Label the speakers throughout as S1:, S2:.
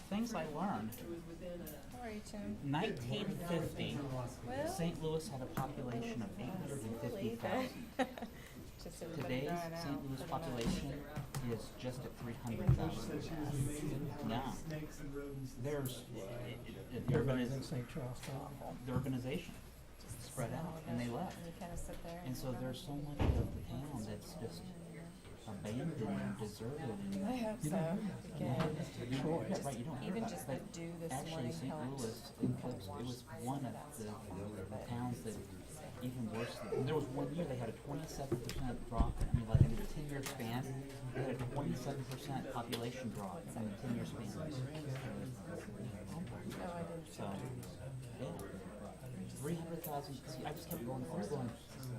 S1: Things I learned.
S2: How are you, Tim?
S1: 1950,
S2: Well,
S1: St. Louis had a population of 850,000.
S2: just everybody
S1: Today's
S2: drying out.
S1: St. Louis population is just at 300,000. Now, there's the urbanization spread out, and they left.
S2: You kind of sit there.
S1: And so there's so much of the town that's just abandoned and deserted.
S2: I hope so. Again,
S1: Yeah, right, you don't hear
S2: even
S1: about
S2: just
S1: it.
S2: the dew this
S1: Actually,
S2: morning
S1: St.
S2: helped.
S1: Louis, it was one of the towns that even worse. There was one year they had a 27% drop. I mean, like in a 10-year span, they had a 27% population drop in a 10-year span.
S2: Oh, I didn't.
S1: So, yeah, 300,000. See, I just kept going through, going,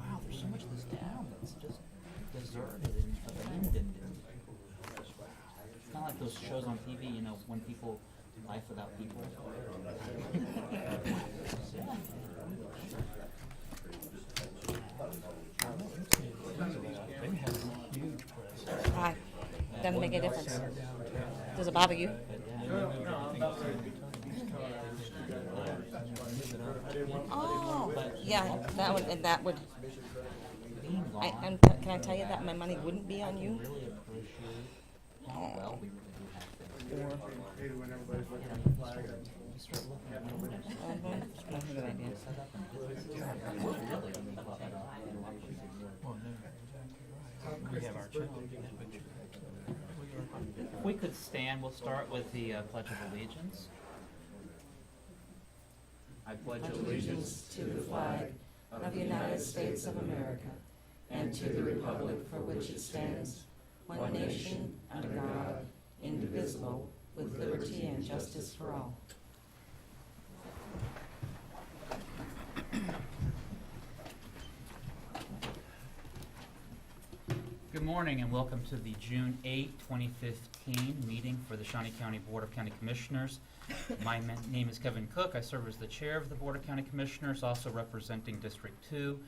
S1: wow, there's so much of this town that's just deserted and abandoned. It's kind of like those shows on TV, you know, when people life without people.
S2: Why? Doesn't make a difference. Does it bother you? Oh, yeah, that would.
S1: Being gone,
S2: And can I tell you that my money wouldn't be on you?
S1: really appreciate how well we really do have things.
S2: Or,
S1: You start looking at what it is.
S2: that's a good idea.
S1: Set up and businesses are really a lot better off and a lot quicker.
S3: We have our challenge.
S1: If we could stand, we'll start with the Pledge of Allegiance. I pledge allegiance
S4: To the flag of the United States of America and to the republic for which it stands, one nation, under God, indivisible, with liberty and justice for all.
S1: Good morning and welcome to the June 8, 2015 meeting for the Shawnee County Board of County Commissioners. My name is Kevin Cook. I serve as the chair of the Board of County Commissioners, also representing District 2.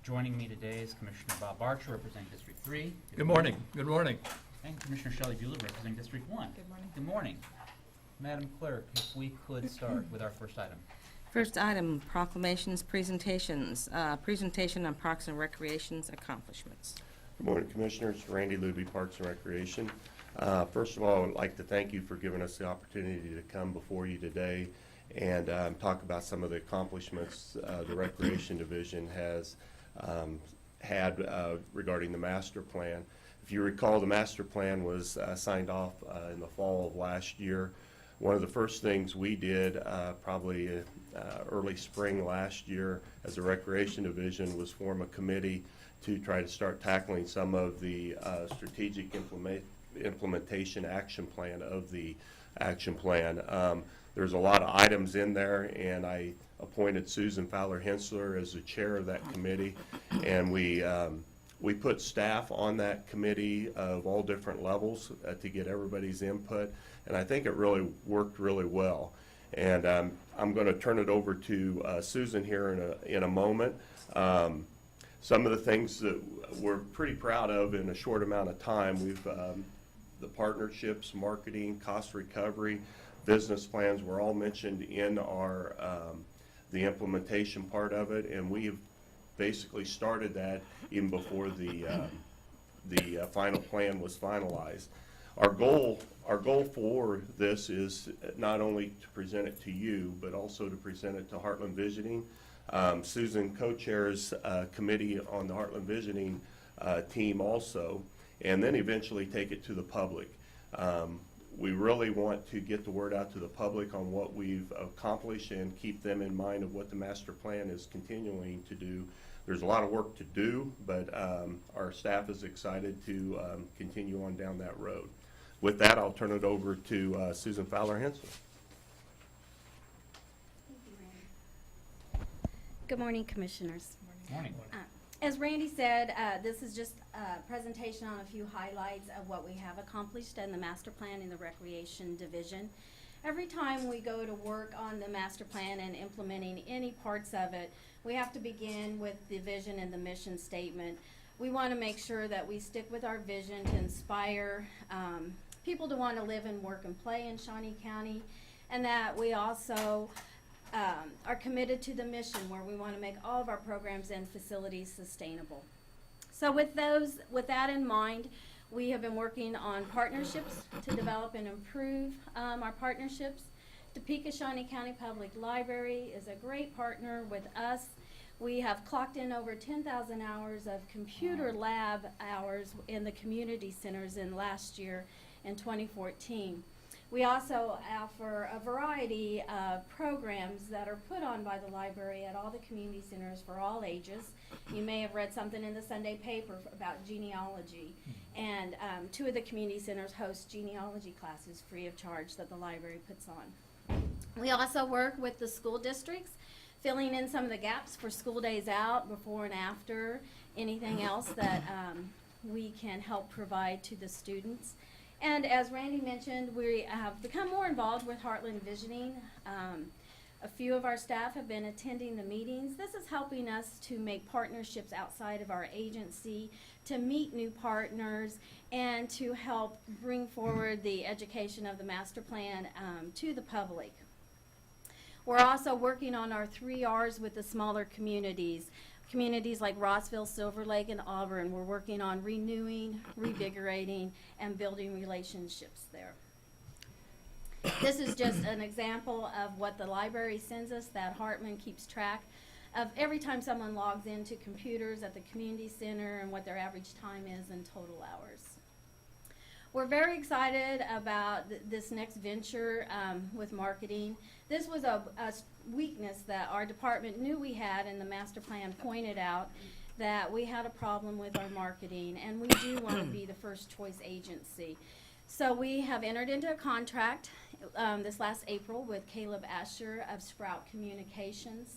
S1: Joining me today is Commissioner Bob Archer, representing District 3.
S3: Good morning. Good morning.
S1: And Commissioner Shelley Bueller, representing District 1.
S2: Good morning.
S1: Good morning. Madam Clerk, if we could start with our first item.
S2: First item, proclamations, presentations. Presentation on Parks and Recreation's accomplishments.
S5: Good morning, Commissioners. Randy Luby, Parks and Recreation. First of all, I'd like to thank you for giving us the opportunity to come before you today and talk about some of the accomplishments the Recreation Division has had regarding the master plan. If you recall, the master plan was signed off in the fall of last year. One of the first things we did probably early spring last year as a Recreation Division was form a committee to try to start tackling some of the strategic implementation action plan of the action plan. There's a lot of items in there, and I appointed Susan Fowler-Hensler as the chair of that committee, and we put staff on that committee of all different levels to get everybody's input, and I think it really worked really well. And I'm going to turn it over to Susan here in a moment. Some of the things that we're pretty proud of in a short amount of time, we've the partnerships, marketing, cost recovery, business plans were all mentioned in our the implementation part of it, and we have basically started that even before the final plan was finalized. Our goal for this is not only to present it to you, but also to present it to Heartland Visioning. Susan co-chairs a committee on the Heartland Visioning team also, and then eventually take it to the public. We really want to get the word out to the public on what we've accomplished and keep them in mind of what the master plan is continuing to do. There's a lot of work to do, but our staff is excited to continue on down that road. With that, I'll turn it over to Susan Fowler-Hensler.
S6: Good morning, Commissioners.
S1: Morning.
S6: As Randy said, this is just a presentation on a few highlights of what we have accomplished in the master plan in the Recreation Division. Every time we go to work on the master plan and implementing any parts of it, we have to begin with the vision and the mission statement. We want to make sure that we stick with our vision to inspire people to want to live and work and play in Shawnee County, and that we also are committed to the mission where we want to make all of our programs and facilities sustainable. So with that in mind, we have been working on partnerships to develop and improve our partnerships. Topeka Shawnee County Public Library is a great partner with us. We have clocked in over 10,000 hours of computer lab hours in the community centers in last year in 2014. We also offer a variety of programs that are put on by the library at all the community centers for all ages. You may have read something in the Sunday paper about genealogy, and 2 of the community centers host genealogy classes free of charge that the library puts on. We also work with the school districts, filling in some of the gaps for school days out, before and after, anything else that we can help provide to the students. And as Randy mentioned, we have become more involved with Heartland Visioning. A few of our staff have been attending the meetings. This is helping us to make partnerships outside of our agency, to meet new partners, and to help bring forward the education of the master plan to the public. We're also working on our 3 R's with the smaller communities. Communities like Rossville, Silver Lake, and Auburn. We're working on renewing, revigorating, and building relationships there. This is just an example of what the library sends us, that Hartman keeps track of every time someone logs into computers at the community center and what their average time is in total hours. We're very excited about this next venture with marketing. This was a weakness that our department knew we had, and the master plan pointed out that we had a problem with our marketing, and we do want to be the first choice agency. So we have entered into a contract this last April with Caleb Asher of Sprout Communications.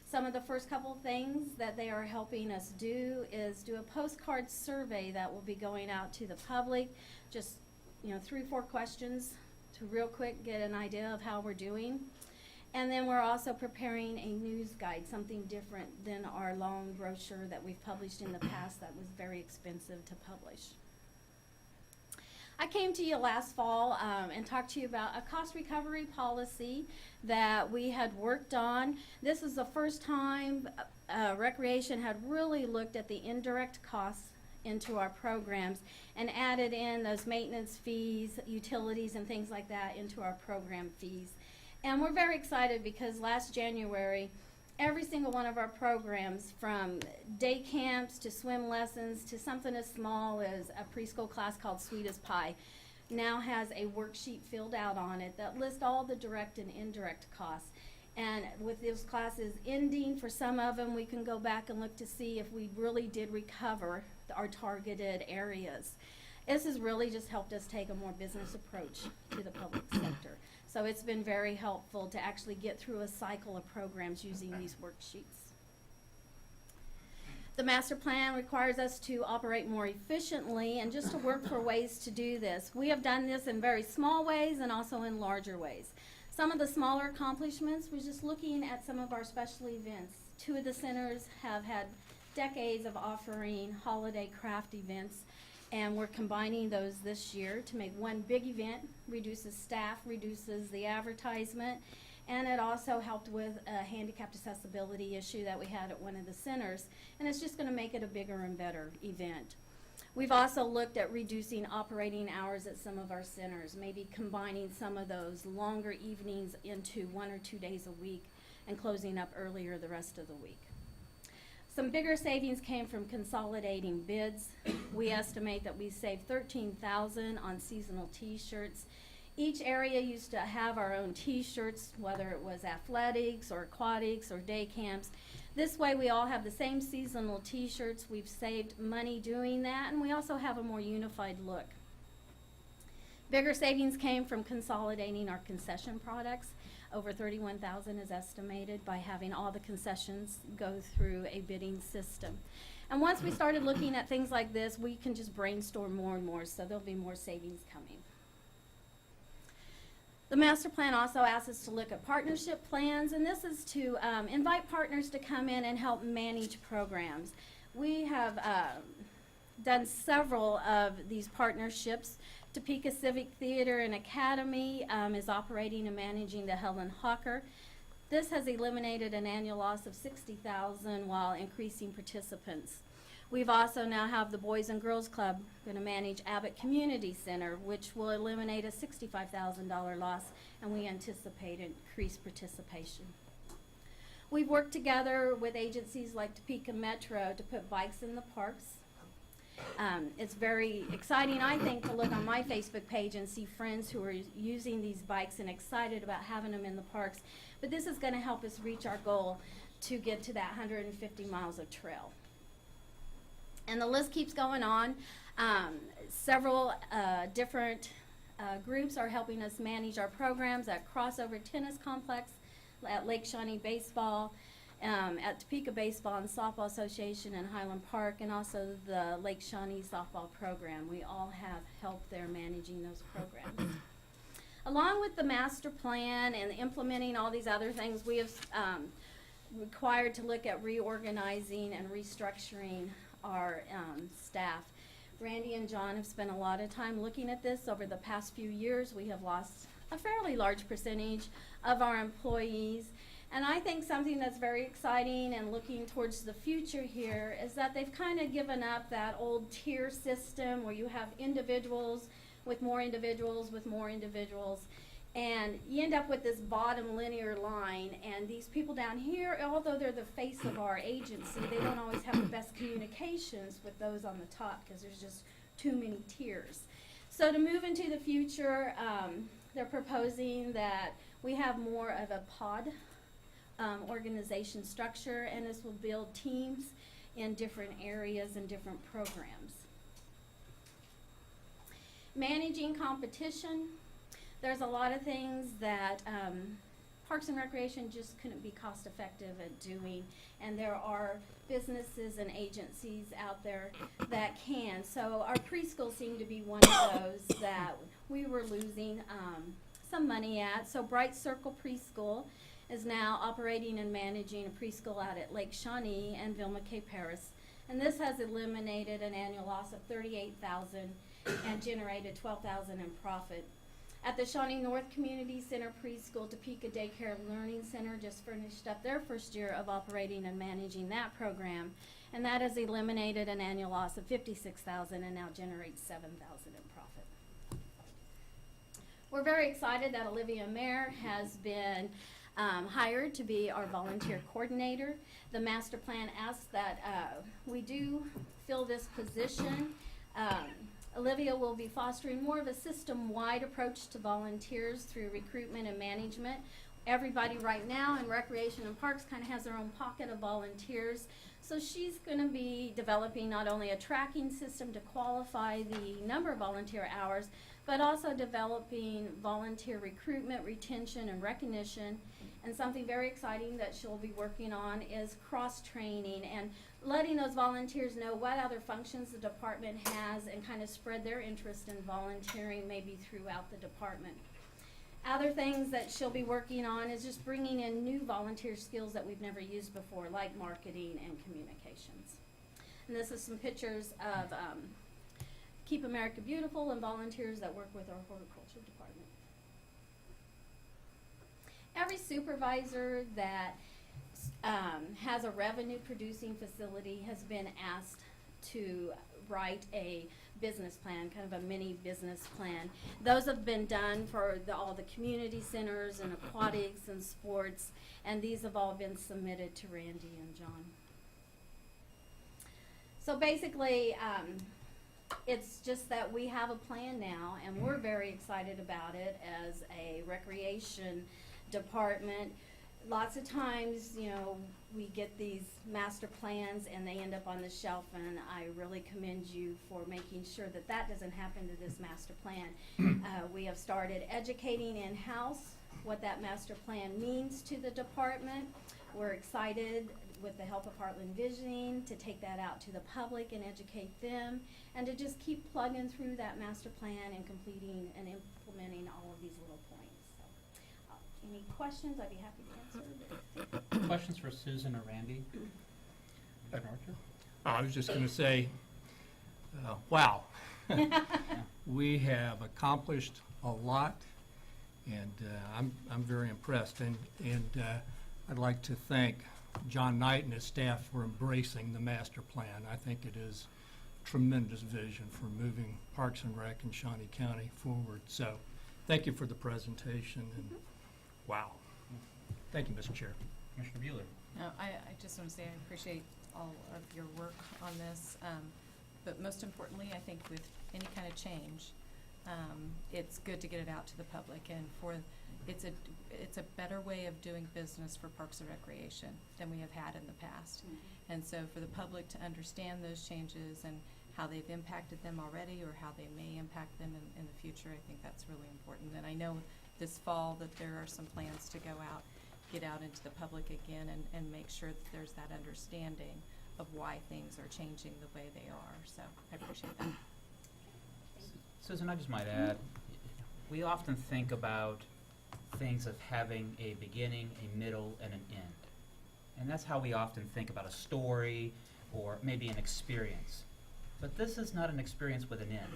S6: Some of the first couple things that they are helping us do is do a postcard survey that will be going out to the public. Just 3 or 4 questions to real quick get an idea of how we're doing. And then we're also preparing a news guide, something different than our long brochure that we've published in the past that was very expensive to publish. I came to you last fall and talked to you about a cost recovery policy that we had worked on. This is the first time Recreation had really looked at the indirect costs into our programs and added in those maintenance fees, utilities, and things like that into our program fees. And we're very excited because last January, every single one of our programs, from day camps to swim lessons to something as small as a preschool class called Sweet as Pie, now has a worksheet filled out on it that lists all the direct and indirect costs. And with those classes ending, for some of them, we can go back and look to see if we really did recover our targeted areas. This has really just helped us take a more business approach to the public sector. So it's been very helpful to actually get through a cycle of programs using these worksheets. The master plan requires us to operate more efficiently and just to work for ways to do this. We have done this in very small ways and also in larger ways. Some of the smaller accomplishments was just looking at some of our special events. 2 of the centers have had decades of offering holiday craft events, and we're combining those this year to make one big event, reduces staff, reduces the advertisement, and it also helped with a handicapped accessibility issue that we had at one of the centers, and it's just going to make it a bigger and better event. We've also looked at reducing operating hours at some of our centers, maybe combining some of those longer evenings into 1 or 2 days a week and closing up earlier the rest of the week. Some bigger savings came from consolidating bids. We estimate that we saved $13,000 on seasonal t-shirts. Each area used to have our own t-shirts, whether it was athletics or aquatics or day camps. This way we all have the same seasonal t-shirts. We've saved money doing that, and we also have a more unified look. Bigger savings came from consolidating our concession products. Over $31,000 is estimated by having all the concessions go through a bidding system. And once we started looking at things like this, we can just brainstorm more and more, so there'll be more savings coming. The master plan also asks us to look at partnership plans, and this is to invite partners to come in and help manage programs. We have done several of these partnerships Topeka Civic Theater and Academy is operating and managing the Helen Hawker. This has eliminated an annual loss of $60,000 while increasing participants. We've also now have the Boys and Girls Club going to manage Abbott Community Center, which will eliminate a $65,000 loss, and we anticipate increased participation. We've worked together with agencies like Topeka Metro to put bikes in the parks. It's very exciting, I think, to look on my Facebook page and see friends who are using these bikes and excited about having them in the parks. But this is going to help us reach our goal to get to that 150 miles of trail. And the list keeps going on. Several different groups are helping us manage our programs at Crossover Tennis Complex, at Lake Shawnee Baseball, at Topeka Baseball and Softball Association in Highland Park, and also the Lake Shawnee Softball Program. We all have help there managing those programs. Along with the master plan and implementing all these other things, we have required to look at reorganizing and restructuring our staff. Randy and John have spent a lot of time looking at this over the past few years. We have lost a fairly large percentage of our employees. And I think something that's very exciting and looking towards the future here is that they've kind of given up that old tier system where you have individuals with more individuals with more individuals. And you end up with this bottom linear line, and these people down here, although they're the face of our agency, they don't always have the best communications with those on the top because there's just too many tiers. So to move into the future, they're proposing that we have more of a pod organization structure, and this will build teams in different areas and different programs. Managing competition. There's a lot of things that Parks and Recreation just couldn't be cost effective at doing, and there are businesses and agencies out there that can. So our preschool seemed to be one of those that we were losing some money at. So Bright Circle Preschool is now operating and managing a preschool out at Lake Shawnee and Vilma K. Paris. And this has eliminated an annual loss of $38,000 and generated $12,000 in profit. At the Shawnee North Community Center Preschool, Topeka Daycare Learning Center just finished up their first year of operating and managing that program, and that has eliminated an annual loss of $56,000 and now generates $7,000 in profit. We're very excited that Olivia Mayer has been hired to be our volunteer coordinator. The master plan asks that we do fill this position. Olivia will be fostering more of a system-wide approach to volunteers through recruitment and management. Everybody right now in Recreation and Parks kind of has their own pocket of volunteers. So she's going to be developing not only a tracking system to qualify the number of volunteer hours, but also developing volunteer recruitment, retention, and recognition. And something very exciting that she'll be working on is cross-training and letting those volunteers know what other functions the department has and kind of spread their interest in volunteering maybe throughout the department. Other things that she'll be working on is just bringing in new volunteer skills that we've never used before, like marketing and communications. And this is some pictures of Keep America Beautiful and volunteers that work with our horticulture department. Every supervisor that has a revenue producing facility has been asked to write a business plan, kind of a mini business plan. Those have been done for all the community centers and aquatics and sports, and these have all been submitted to Randy and John. So basically, it's just that we have a plan now, and we're very excited about it as a recreation department. Lots of times, you know, we get these master plans and they end up on the shelf, and I really commend you for making sure that that doesn't happen to this master plan. We have started educating in-house what that master plan means to the department. We're excited with the help of Heartland Visioning to take that out to the public and educate them, and to just keep plugging through that master plan and completing and implementing all of these little points. So, any questions? I'd be happy to answer.
S1: Questions for Susan or Randy? Dr. Archer?
S3: I was just going to say, wow. We have accomplished a lot, and I'm very impressed. And I'd like to thank John Knight and his staff for embracing the master plan. I think it is tremendous vision for moving Parks and Rec in Shawnee County forward. So thank you for the presentation, and wow. Thank you, Mr. Chair.
S1: Commissioner Bueller.
S4: No, I just want to say I appreciate all of your work on this, but most importantly, I think with any kind of change, it's good to get it out to the public, and it's a better way of doing business for Parks and Recreation than we have had in the past. And so for the public to understand those changes and how they've impacted them already or how they may impact them in the future, I think that's really important. And I know this fall that there are some plans to get out into the public again and make sure that there's that understanding of why things are changing the way they are. So I appreciate that.
S1: Susan, I just might add, we often think about things as having a beginning, a middle, and an end. And that's how we often think about a story or maybe an experience. But this is not an experience with an end.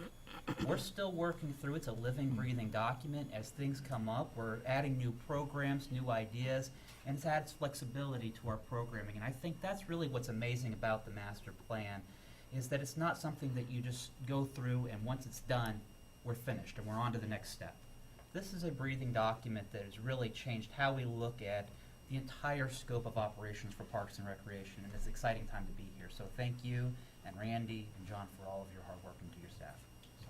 S1: We're still working through, it's a living, breathing document. As things come up, we're adding new programs, new ideas, and it adds flexibility to our programming. And I think that's really what's amazing about the master plan, is that it's not something that you just go through and once it's done, we're finished and we're on to the next step. This is a breathing document that has really changed how we look at the entire scope of operations for Parks and Recreation, and it's an exciting time to be here. So thank you, and Randy and John, for all of your hard work, and to your staff. So,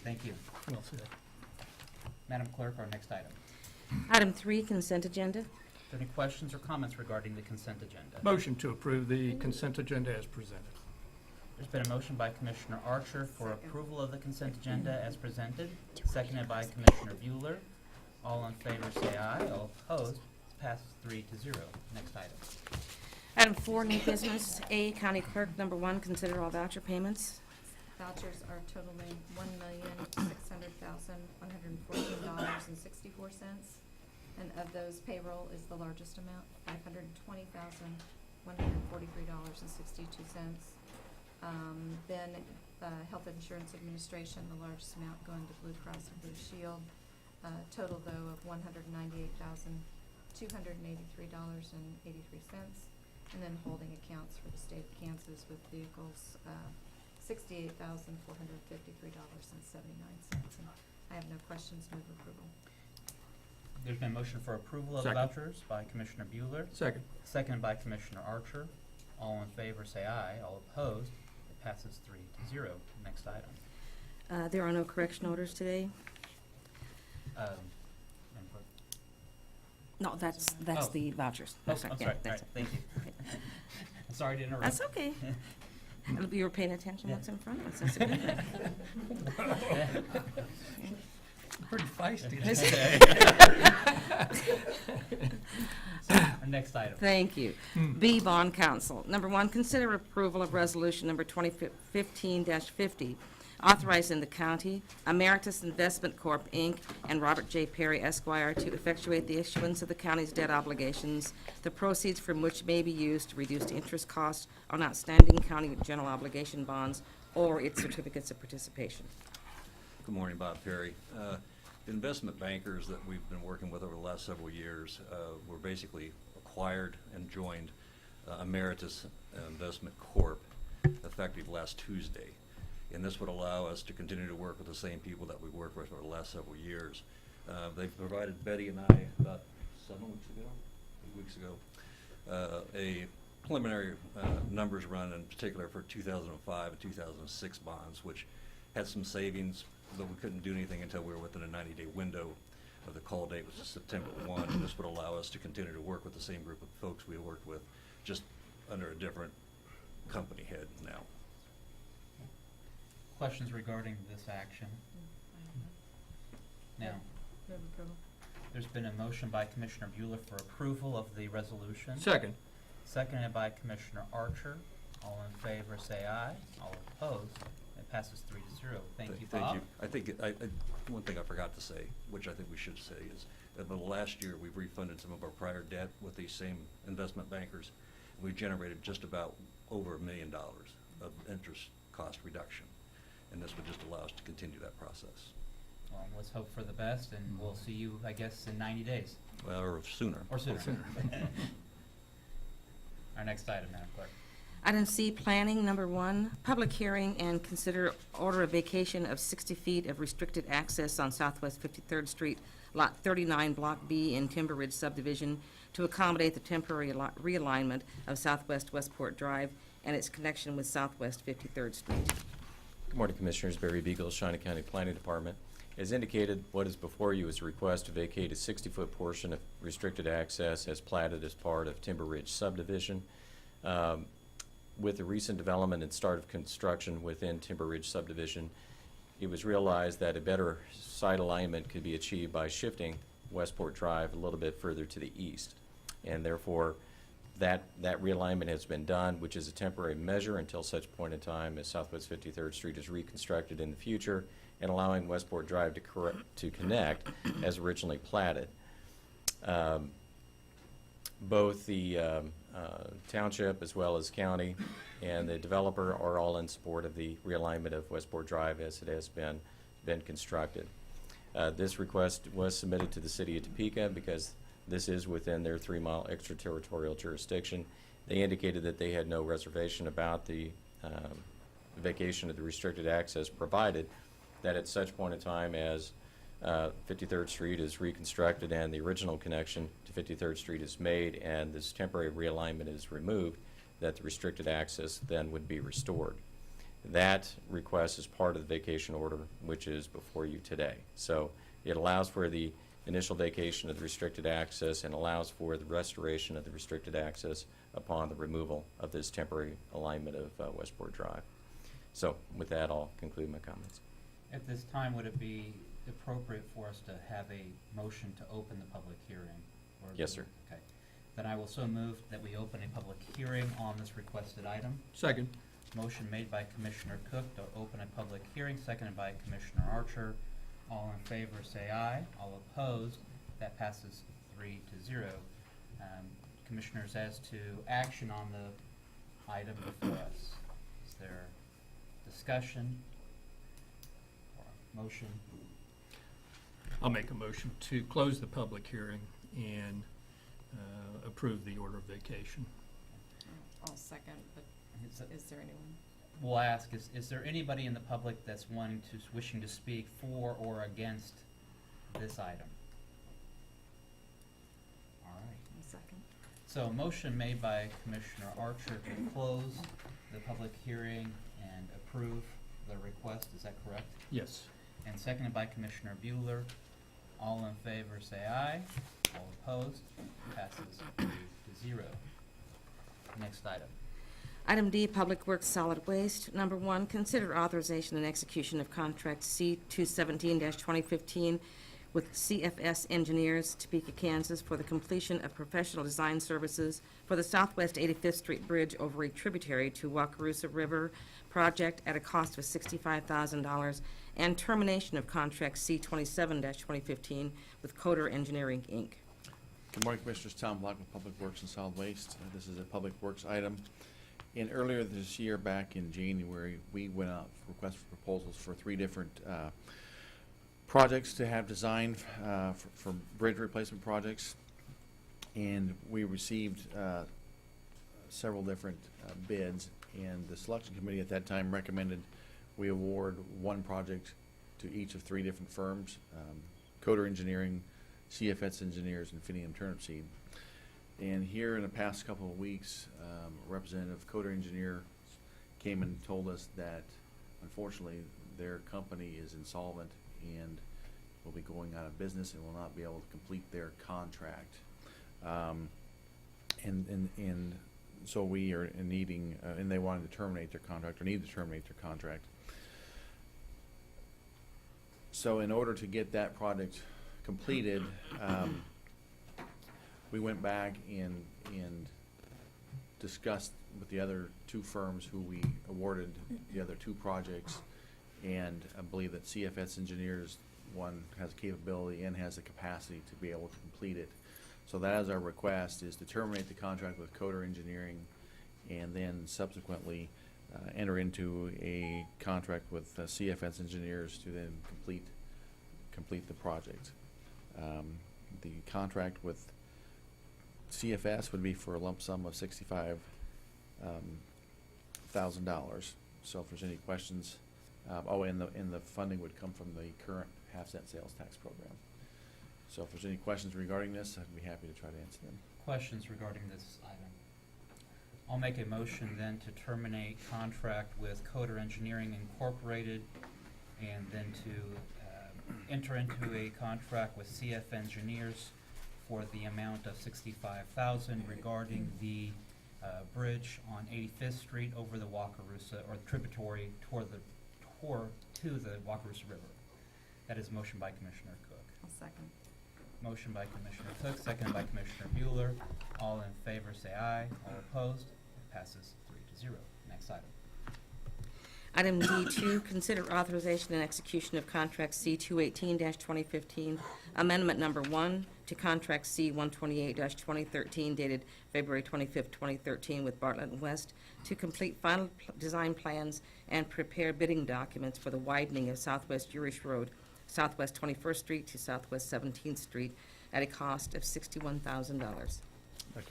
S1: thank you.
S3: Well said.
S1: Madam Clerk, our next item.
S2: Item 3, consent agenda.
S1: Are there any questions or comments regarding the consent agenda?
S3: Motion to approve the consent agenda as presented.
S1: There's been a motion by Commissioner Archer for approval of the consent agenda as presented, seconded by Commissioner Bueller. All in favor say aye. All opposed, passes 3-0. Next item.
S2: Item 4, new business. A, County Clerk, number 1, consider all voucher payments.
S4: Vouchers are totaling $1,600,114.64, and of those, payroll is the largest amount, $520,143.62. Then Health Insurance Administration, the largest amount going to Blue Cross and Blue Shield. Total though of $198,283.83, and then holding accounts for the state of Kansas with vehicles, $68,453.79. I have no questions, move approval.
S1: There's been a motion for approval of the
S3: Second.
S1: vouchers by Commissioner Bueller,
S3: Second.
S1: seconded by Commissioner Archer. All in favor say aye. All opposed, it passes 3-0. Next item.
S2: There are no correction orders today.
S1: Madam Clerk.
S2: No, that's
S1: Oh.
S2: the vouchers.
S1: Oh,
S2: Sorry,
S1: I'm
S2: yeah,
S1: sorry. All
S2: that's
S1: right,
S2: it.
S1: thank you. I'm sorry to interrupt.
S2: That's okay. You were paying attention what's in front of us. That's a good thing.
S3: Pretty feisty
S1: Our next item.
S2: Thank you. B, Bond Council. Number 1, consider approval of resolution number 2015-50, authorizing the county, Emeritus Investment Corp., Inc., and Robert J. Perry, Esquire, to effectuate the issuance of the county's debt obligations, the proceeds from which may be used to reduce the interest costs on outstanding county general obligation bonds or its certificates of participation.
S7: Good morning, Bob Perry. The investment bankers that we've been working with over the last several years were basically acquired and joined Emeritus Investment Corp. Effective last Tuesday. And this would allow us to continue to work with the same people that we worked with over the last several years. They've provided Betty and I about 8 weeks ago, a preliminary numbers run in particular for 2005 and 2006 bonds, which had some savings, but we couldn't do anything until we were within a 90-day window of the call date, which is September 1. And this would allow us to continue to work with the same group of folks we worked with, just under a different company head now.
S1: Questions regarding this action? Now,
S4: Move approval.
S1: there's been a motion by Commissioner Bueller for approval of the resolution.
S3: Second.
S1: Seconded by Commissioner Archer. All in favor say aye. All opposed, it passes 3-0. Thank you, Bob.
S7: Thank you. I think, one thing I forgot to say, which I think we should say, is that the last year we've refunded some of our prior debt with these same investment bankers. We generated just about over $1 million of interest cost reduction. and this would just allow us to continue that process.
S1: Well, let's hope for the best, and we'll see you, I guess, in 90 days,
S7: Well, or sooner.
S1: or sooner. Our next item, Madam Clerk.
S2: Item C, planning, number 1, public hearing and consider order of vacation of 60 feet of restricted access on Southwest 53rd Street, Lot 39, Block B in Timber Ridge subdivision to accommodate the temporary realignment of Southwest Westport Drive and its connection with Southwest 53rd Street.
S8: Good morning, Commissioners. Barry Beagles, Shawnee County Planning Department. As indicated, what is before you is a request to vacate a 60-foot portion of restricted access as platted as part of Timber Ridge subdivision. With the recent development and start of construction within Timber Ridge subdivision, it was realized that a better site alignment could be achieved by shifting Westport Drive a little bit further to the east. And therefore, that realignment has been done, which is a temporary measure until such point in time as Southwest 53rd Street is reconstructed in the future, and allowing Westport Drive to connect as originally platted. Both the township as well as county and the developer are all in support of the realignment of Westport Drive as it has been constructed. This request was submitted to the city of Topeka because this is within their 3-mile extraterritorial jurisdiction. They indicated that they had no reservation about the vacation of the restricted access, provided that at such point in time as 53rd Street is reconstructed and the original connection to 53rd Street is made and this temporary realignment is removed, that the restricted access then would be restored. That request is part of the vacation order, which is before you today. So it allows for the initial vacation of the restricted access and allows for the restoration of the restricted access upon the removal of this temporary alignment of Westport Drive. So with that, I'll conclude my comments.
S1: At this time, would it be appropriate for us to have a motion to open the public hearing? Or
S8: Yes, sir.
S1: Okay. Then I will so move that we open a public hearing on this requested item.
S3: Second.
S1: Motion made by Commissioner Cook to open a public hearing, seconded by Commissioner Archer. All in favor say aye. All opposed, that passes 3-0. Commissioners, as to action on the item before us, is there discussion or a motion?
S3: I'll make a motion to close the public hearing and approve the order of vacation.
S4: I'll second, but is there anyone?
S1: We'll ask, is there anybody in the public that's wishing to speak for or against this item? All right.
S4: I'll second.
S1: So a motion made by Commissioner Archer to close the public hearing and approve the request, is that correct?
S3: Yes.
S1: And seconded by Commissioner Bueller. All in favor say aye. All opposed, passes 3-0. Next item.
S2: Item D, Public Works Solid Waste. Number 1, consider authorization and execution of contract C-217-2015 with CFS Engineers, Topeka, Kansas, for the completion of professional design services for the Southwest 85th Street Bridge over a tributary to Wakarusa River project at a cost of $65,000, and termination of contract C-27-2015 with Coder Engineering, Inc.
S9: Good morning, Commissioners. Tom Black with Public Works and Solid Waste. This is a Public Works item. And earlier this year, back in January, we went out for requests for proposals for 3 different projects to have designed for bridge replacement projects. And we received several different bids, and the selection committee at that time recommended we award one project to each of 3 different firms, Coder Engineering, CFS Engineers, and Finium Turnipseed. And here in the past couple of weeks, Representative Coder Engineer came and told us that unfortunately their company is insolvent and will be going out of business and will not be able to complete their contract. And so we are needing, and they wanted to terminate their contract, or need to terminate their contract. So in order to get that project completed, we went back and discussed with the other 2 firms who we awarded the other 2 projects, and I believe that CFS Engineers, one, has capability and has the capacity to be able to complete it. So that is our request, is to terminate the contract with Coder Engineering and then subsequently enter into a contract with CFS Engineers to then complete the project. The contract with CFS would be for a lump sum of $65,000. So if there's any questions, and the funding would come from the current half-cent sales tax program. So if there's any questions regarding this, I'd be happy to try to answer them.
S1: Questions regarding this item? I'll make a motion then to terminate contract with Coder Engineering Incorporated and then to enter into a contract with CF Engineers for the amount of $65,000 regarding the bridge on 85th Street over the Wakarusa, or tributary to the Wakarusa River. That is a motion by Commissioner Cook.
S4: I'll second.
S1: Motion by Commissioner Cook, seconded by Commissioner Bueller. All in favor say aye. All opposed? Passes 3-0. Next item.
S2: Item D2, consider authorization and execution of contract C-218-2015, amendment number 1 to contract C-128-2013 dated February 25th, 2013 with Bartlett and West to complete final design plans and prepare bidding documents for the widening of Southwest Jewish Road, Southwest 21st Street to Southwest 17th Street at a cost of $61,000.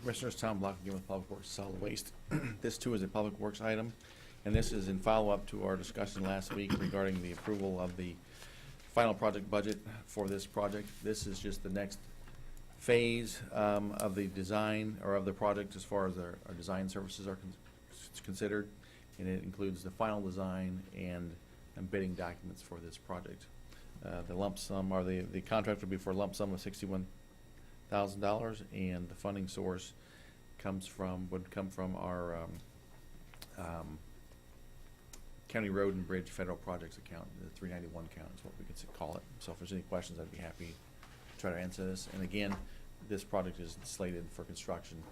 S9: Commissioners, Tom Block again with Public Works Solid Waste. This too is a Public Works item, and this is in follow-up to our discussion last week regarding the approval of the final project budget for this project. This is just the next phase of the design, or of the project as far as our design services are considered, and it includes the final design and bidding documents for this project. The lump sum, or the contract would be for a lump sum of $61,000, and the funding source would come from our County Road and Bridge Federal Projects account. The 391 account is what we could call it. So if there's any questions, I'd be happy to try to answer this. And again, this project is slated for construction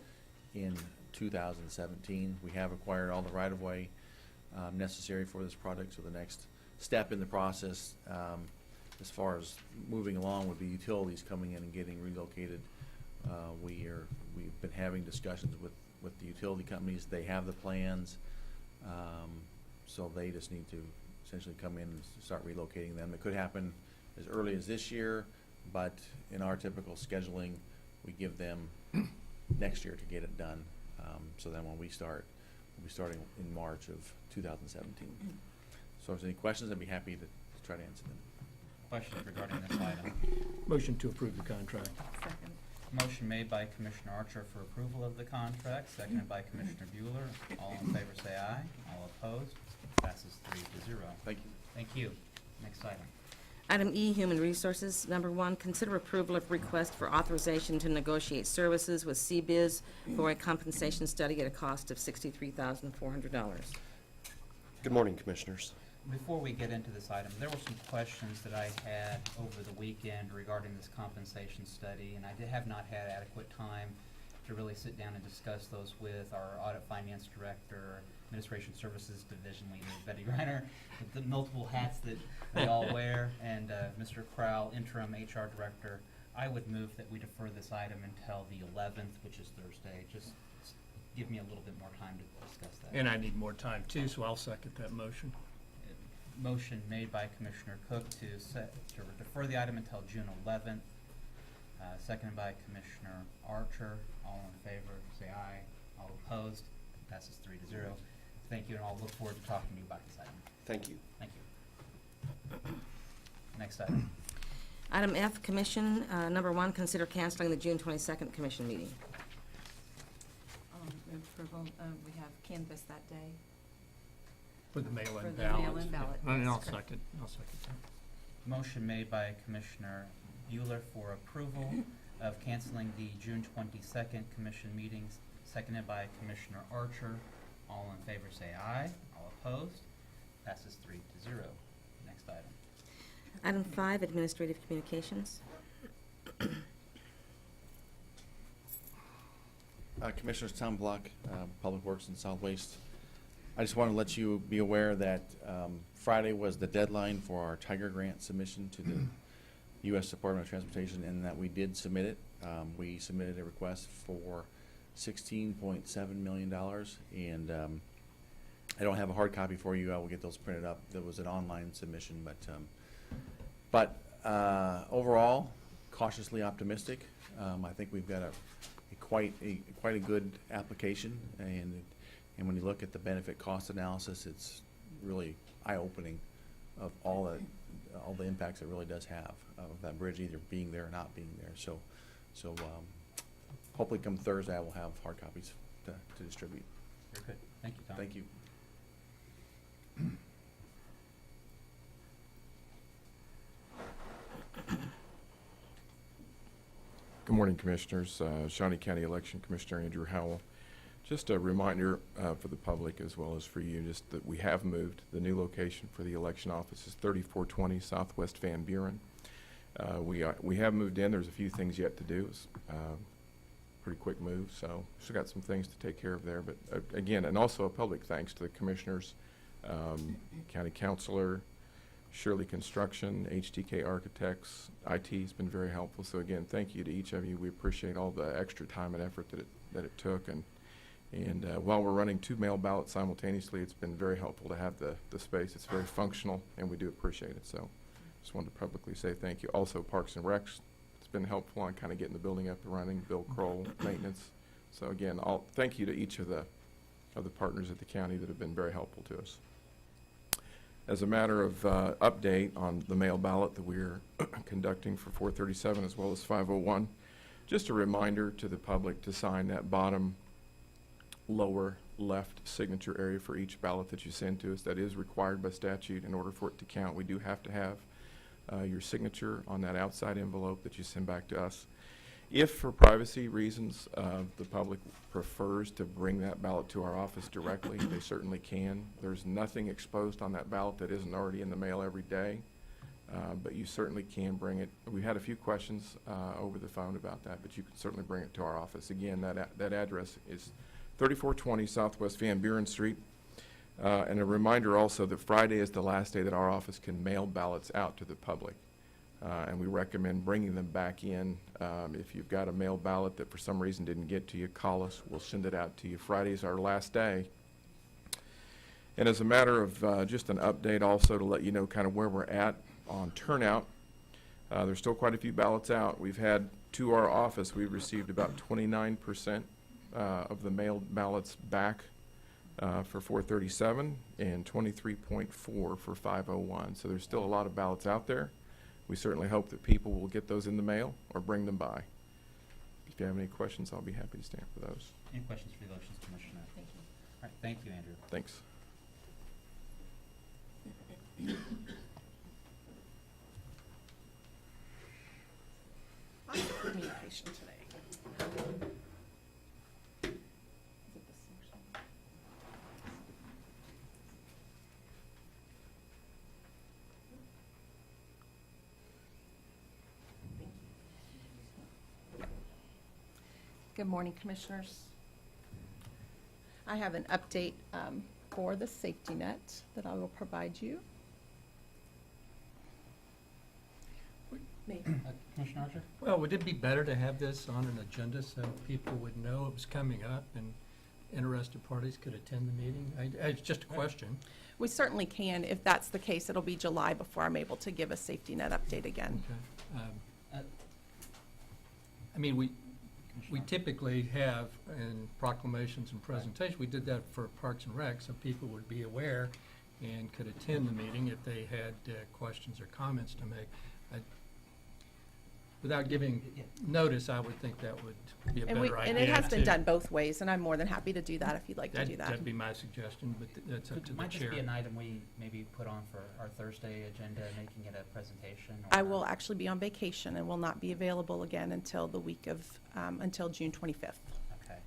S9: in 2017. We have acquired all the right-of-way necessary for this project, so the next step in the process as far as moving along with the utilities coming in and getting relocated, we've been having discussions with the utility companies. They have the plans, so they just need to essentially come in and start relocating them. It could happen as early as this year, but in our typical scheduling, we give them next year to get it done. So then when we start, we'll be starting in March of 2017. So if there's any questions, I'd be happy to try to answer them.
S1: Questions regarding this item?
S3: Motion to approve the contract.
S4: Second.
S1: Motion made by Commissioner Archer for approval of the contract, seconded by Commissioner Bueller. All in favor say aye. All opposed? Passes 3-0.
S9: Thank you.
S1: Thank you. Next item.
S2: Item E, Human Resources. Number 1, consider approval of request for authorization to negotiate services with CBIZ for a compensation study at a cost of $63,400.
S5: Good morning, Commissioners.
S1: Before we get into this item, there were some questions that I had over the weekend regarding this compensation study, and I have not had adequate time to really sit down and discuss those with our Audit Finance Director, Administration Services Division Leader, Betty Reiner, with the multiple hats that they all wear, and Mr. Crowell, Interim HR Director. I would move that we defer this item until the 11th, which is Thursday. Just give me a little bit more time to discuss that.
S3: And I need more time too, so I'll second that motion.
S1: Motion made by Commissioner Cook to defer the item until June 11th, seconded by Commissioner Archer. All in favor, say aye. All opposed, passes 3-0. Thank you, and I'll look forward to talking to you about this item.
S5: Thank you.
S1: Thank you. Next item.
S2: Item F, Commission. Number 1, consider canceling the June 22nd Commission meeting.
S4: Move approval. We have canvass that day.
S3: For the mail-in
S4: For the
S3: ballot.
S4: mail-in ballot,
S3: And
S4: yes,
S3: I'll
S4: correct.
S3: second that.
S1: Motion made by Commissioner Bueller for approval of canceling the June 22nd Commission meetings, seconded by Commissioner Archer. All in favor say aye. All opposed, passes 3-0. Next item.
S2: Item 5, Administrative Communications.
S9: Commissioners, Tom Block, Public Works and Solid Waste. I just want to let you be aware that Friday was the deadline for our Tiger Grant submission to the U.S. Department of Transportation, and that we did submit it. We submitted a request for $16.7 million, and I don't have a hard copy for you. I will get those printed up. There was an online submission, but overall, cautiously optimistic. I think we've got quite a good application, and when you look at the benefit cost analysis, it's really eye-opening of all the impacts it really does have of that bridge either being there or not being there. So hopefully come Thursday I will have hard copies to distribute.
S1: Very good. Thank you, Tom.
S9: Thank you.
S10: Good morning, Commissioners. Shawnee County Election Commissioner Andrew Howell. Just a reminder for the public as well as for you, just that we have moved. The new location for the election office is 3420 Southwest Van Buren. We have moved in. There's a few things yet to do. It's pretty quick move, so still got some things to take care of there. But again, and also a public thanks to the commissioners, County Councilor, Shirley Construction, HTK Architects, IT has been very helpful. So again, thank you to each of you. We appreciate all the extra time and effort that it took. And while we're running 2 mail ballots simultaneously, it's been very helpful to have the space. It's very functional, and we do appreciate it. So just wanted to publicly say thank you. Also, Parks and Recs, it's been helpful on kind of getting the building up and running. Bill Kroll, maintenance. So again, thank you to each of the partners at the county that have been very helpful to us. As a matter of update on the mail ballot that we're conducting for 437 as well as 501, just a reminder to the public to sign that bottom lower left signature area for each ballot that you send to us. That is required by statute. In order for it to count, we do have to have your signature on that outside envelope that you send back to us. If for privacy reasons the public prefers to bring that ballot to our office directly, they certainly can. There's nothing exposed on that ballot that isn't already in the mail every day, but you certainly can bring it. We had a few questions over the phone about that, but you can certainly bring it to our office. Again, that address is 3420 Southwest Van Buren Street. And a reminder also that Friday is the last day that our office can mail ballots out to the public. And we recommend bringing them back in. If you've got a mail ballot that for some reason didn't get to you, call us. We'll send it out to you. Friday is our last day. And as a matter of just an update also to let you know kind of where we're at on turnout, there's still quite a few ballots out. We've had to our office, we've received about 29% of the mailed ballots back for 437 and 23.4 for 501. So there's still a lot of ballots out there. We certainly hope that people will get those in the mail or bring them by. If you have any questions, I'll be happy to stand for those.
S1: Any questions for the Elections Commissioner? Thank you. All right, thank you, Andrew.
S10: Thanks.
S4: Communication today.
S11: Good morning, Commissioners. I have an update for the safety net that I will provide you.
S1: Commissioner Archer?
S3: Well, would it be better to have this on an agenda so people would know it was coming up and interested parties could attend the meeting? It's just a question.
S11: We certainly can. If that's the case, it'll be July before I'm able to give a safety net update again.
S3: Okay. I mean, we typically have in proclamations and presentations, we did that for Parks and Rec, so people would be aware and could attend the meeting if they had questions or comments to make. Without giving notice, I would think that would be a better idea.
S11: And it has been
S3: too.
S11: done both ways, and I'm more than happy to do that if you'd like to do that.
S3: That'd be my suggestion, but that's up to the
S1: Might
S3: chair.
S1: just be an item we maybe put on for our Thursday agenda, making it a presentation.
S11: I
S1: or-
S11: will actually be on vacation and will not be available again until the week of, until June 25th.
S1: Okay.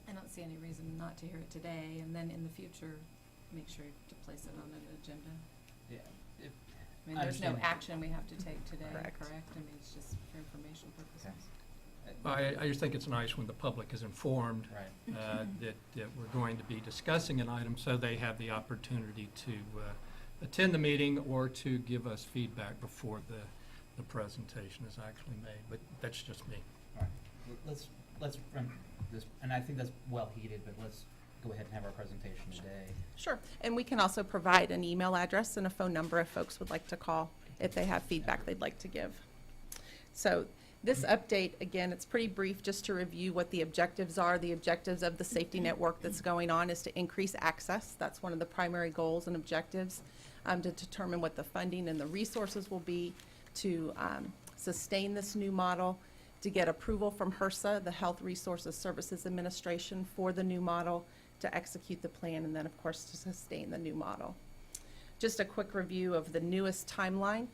S4: I don't see any reason not to hear it today, and then in the future, make sure to place it on an agenda.
S1: Yeah, if,
S4: I mean, there's no
S1: Understand.
S4: action we have to take today,
S11: Correct.
S4: correct? I mean, it's just for information purposes.
S3: I just think it's nice when the public is informed
S1: Right.
S3: that we're going to be discussing an item, so they have the opportunity to attend the meeting or to give us feedback before the presentation is actually made. But that's just me.
S1: All right. Let's let's run this, and I think that's well heated, but let's go ahead and have our presentation today.
S11: Sure. And we can also provide an email address and a phone number if folks would like to call, if they have feedback they'd like to give. So this update, again, it's pretty brief, just to review what the objectives are. The objectives of the safety net work that's going on is to increase access. That's one of the primary goals and objectives, to determine what the funding and the resources will be to sustain this new model, to get approval from HRSA, the Health Resources Services Administration, for the new model, to execute the plan, and then, of course, to sustain the new model. Just a quick review of the newest timeline.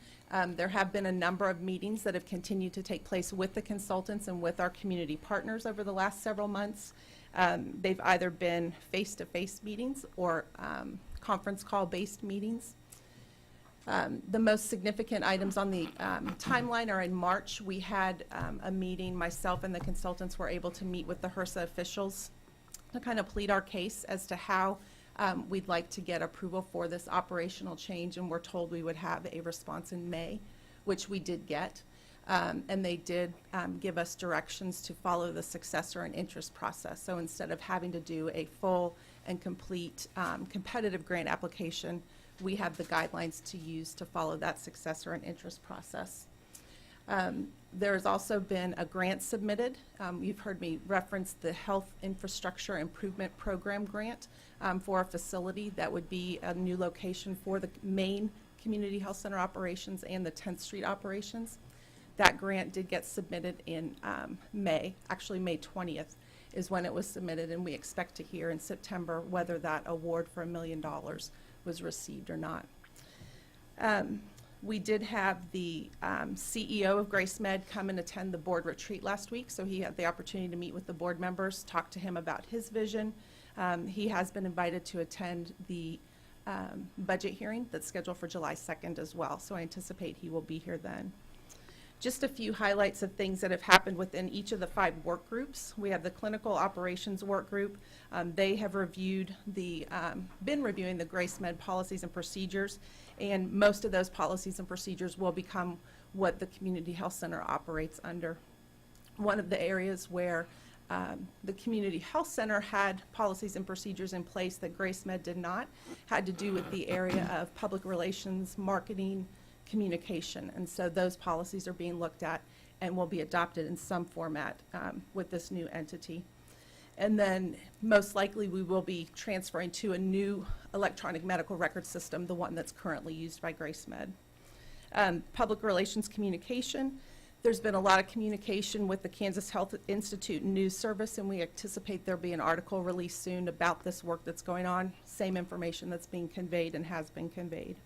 S11: There have been a number of meetings that have continued to take place with the consultants and with our community partners over the last several months. They've either been face-to-face meetings or conference call-based meetings. The most significant items on the timeline are in March. We had a meeting, myself and the consultants were able to meet with the HRSA officials to kind of plead our case as to how we'd like to get approval for this operational change, and we're told we would have a response in May, which we did get. And they did give us directions to follow the successor and interest process. So instead of having to do a full and complete competitive grant application, we have the guidelines to use to follow that successor and interest process. There's also been a grant submitted. You've heard me reference the Health Infrastructure Improvement Program grant for a facility that would be a new location for the main community health center operations and the 10th Street operations. That grant did get submitted in May, actually May 20th is when it was submitted, and we expect to hear in September whether that award for $1 million was received or not. We did have the CEO of GraceMed come and attend the board retreat last week, so he had the opportunity to meet with the board members, talk to him about his vision. He has been invited to attend the budget hearing that's scheduled for July 2nd as well, so I anticipate he will be here then. Just a few highlights of things that have happened within each of the 5 work groups. We have the clinical operations work group. They have reviewed been reviewing the GraceMed policies and procedures, and most of those policies and procedures will become what the community health center operates under. One of the areas where the community health center had policies and procedures in place that GraceMed did not had to do with the area of public relations, marketing, communication, and so those policies are being looked at and will be adopted in some format with this new entity. And then most likely we will be transferring to a new electronic medical record system, the one that's currently used by GraceMed. Public relations communication. There's been a lot of communication with the Kansas Health Institute News Service, and we anticipate there'll be an article released soon about this work that's going on, same information that's being conveyed and has been conveyed.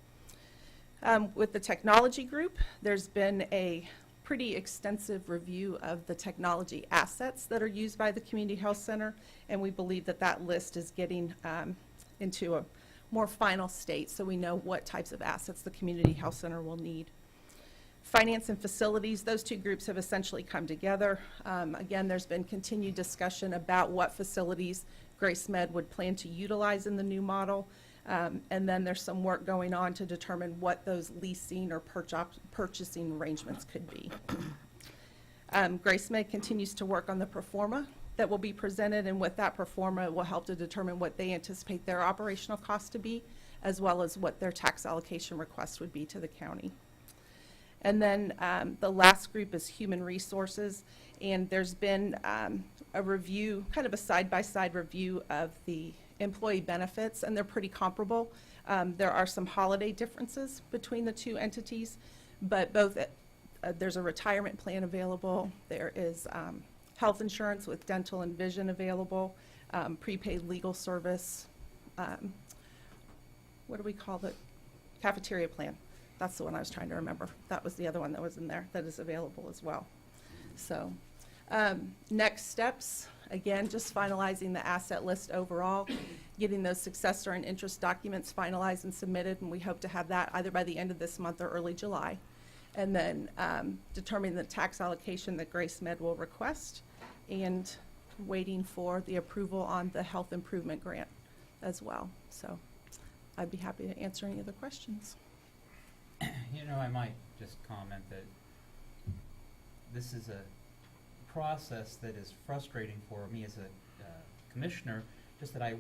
S11: With the technology group, there's been a pretty extensive review of the technology assets that are used by the community health center, and we believe that that list is getting into a more final state, so we know what types of assets the community health center will need. Finance and facilities, those two groups have essentially come together. Again, there's been continued discussion about what facilities GraceMed would plan to utilize in the new model. And then there's some work going on to determine what those leasing or purchasing arrangements could be. GraceMed continues to work on the pro forma that will be presented, and with that pro forma, it will help to determine what they anticipate their operational costs to be, as well as what their tax allocation request would be to the county. And then the last group is human resources, and there's been a review, kind of a side-by-side review of the employee benefits, and they're pretty comparable. There are some holiday differences between the two entities, but both there's a retirement plan available. There is health insurance with dental and vision available, prepaid legal service. What do we call it? Cafeteria plan. That's the one I was trying to remember. That was the other one that was in there that is available as well. So next steps, again, just finalizing the asset list overall, getting those successor and interest documents finalized and submitted, and we hope to have that either by the end of this month or early July. And then determining the tax allocation that GraceMed will request, and waiting for the approval on the health improvement grant as well. So I'd be happy to answer any other questions.
S1: You know, I might just comment that this is a process that is frustrating for me as a commissioner, just that